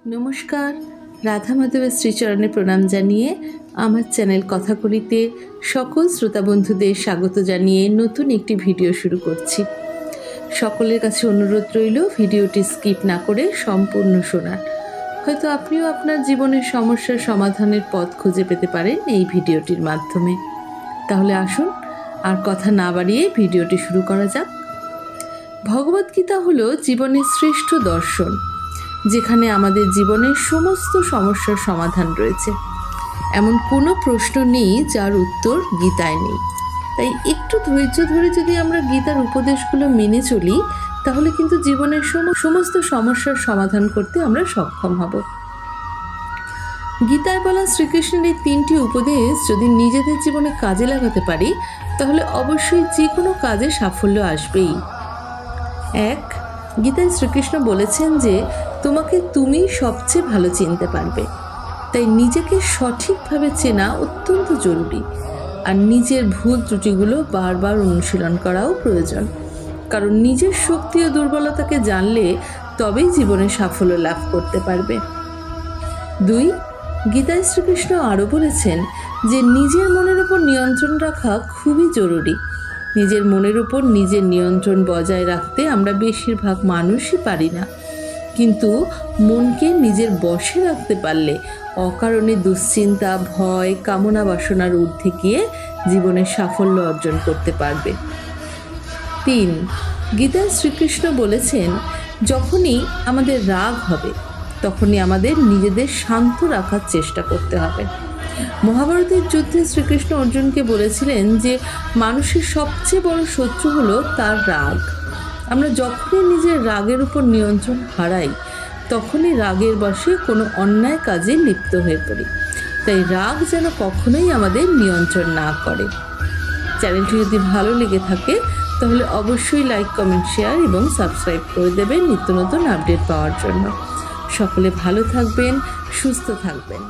নমস্কার, রাধা মাধবের শ্রীচরণে প্রণাম জানিয়ে আমার চ্যানেল কথাকলিতে সকল শ্রোতা বন্ধুদের স্বাগত জানিয়ে নতুন একটি ভিডিও শুরু করছি। সকলের কাছে অনুরোধ রইল ভিডিওটি স্কিপ না করে সম্পূর্ণ শোনার। হয়তো আপনিও আপনার জীবনের সমস্যার সমাধানের পথ খুঁজে পেতে পারেন এই ভিডিওটির মাধ্যমে। তাহলে আসুন আর কথা না বাড়িয়ে ভিডিওটি শুরু করা যাক। ভগবদ্গীতা হলো জীবনের শ্রেষ্ঠ দর্শন, যেখানে আমাদের জীবনের সমস্ত সমস্যার সমাধান রয়েছে। এমন কোনো প্রশ্ন নেই যার উত্তর গীতায় নেই। তাই একটু ধৈর্য ধরে যদি আমরা গীতার উপদেশগুলো মেনে চলি, তাহলে কিন্তু জীবনের সমস্ত সমস্যার সমাধান করতে আমরা সক্ষম হব। গীতায় বলা শ্রীকৃষ্ণের এই 3টি উপদেশ যদি নিজেদের জীবনে কাজে লাগাতে পারি, তাহলে অবশ্যই যে কোনো কাজে সাফল্য আসবেই। 1. গীতায় শ্রীকৃষ্ণ বলেছেন যে তোমাকে তুমি সবচেয়ে ভালো চিনতে পারবে, তাই নিজেকে সঠিকভাবে চেনা অত্যন্ত জরুরি। আর নিজের ভুল ত্রুটিগুলো বারবার অনুশীলন করাও প্রয়োজন, কারণ নিজের শক্তি ও দুর্বলতাকে জানলে তবেই জীবনে সাফল্য লাভ করতে পারবে। 2. গীতায় শ্রীকৃষ্ণ আরও বলেছেন যে নিজের মনের উপর নিয়ন্ত্রণ রাখা খুবই জরুরি। নিজের মনের উপর নিজের নিয়ন্ত্রণ বজায় রাখতে আমরা বেশিরভাগ মানুষই পারি না, কিন্তু মনকে নিজের বশে রাখতে পারলে অকারণে দুশ্চিন্তা, ভয়, কামনা বাসনার ঊর্ধ্বে গিয়ে জীবনে সাফল্য অর্জন করতে পারবে। 3. গীতায় শ্রীকৃষ্ণ বলেছেন যখনই আমাদের রাগ হবে তখনই আমাদের নিজেদের শান্ত রাখার চেষ্টা করতে হবে। মহাভারতের যুদ্ধে শ্রীকৃষ্ণ অর্জুনকে বলেছিলেন যে মানুষের সবচেয়ে বড় শত্রু হলো তার রাগ। আমরা যখনই নিজের রাগের উপর নিয়ন্ত্রণ হারাই, তখনই রাগের বশে কোনো অন্যায় কাজে লিপ্ত হয়ে পড়ি। তাই রাগ যেন কখনোই আমাদের নিয়ন্ত্রণ না করে। চ্যানেলটি যদি ভালো লেগে থাকে তাহলে অবশ্যই লাইক, কমেন্ট, শেয়ার এবং সাবস্ক্রাইব করে দেবেন নিত্য নতুন আপডেট পাওয়ার জন্য। সকলে ভালো থাকবেন, সুস্থ থাকবেন।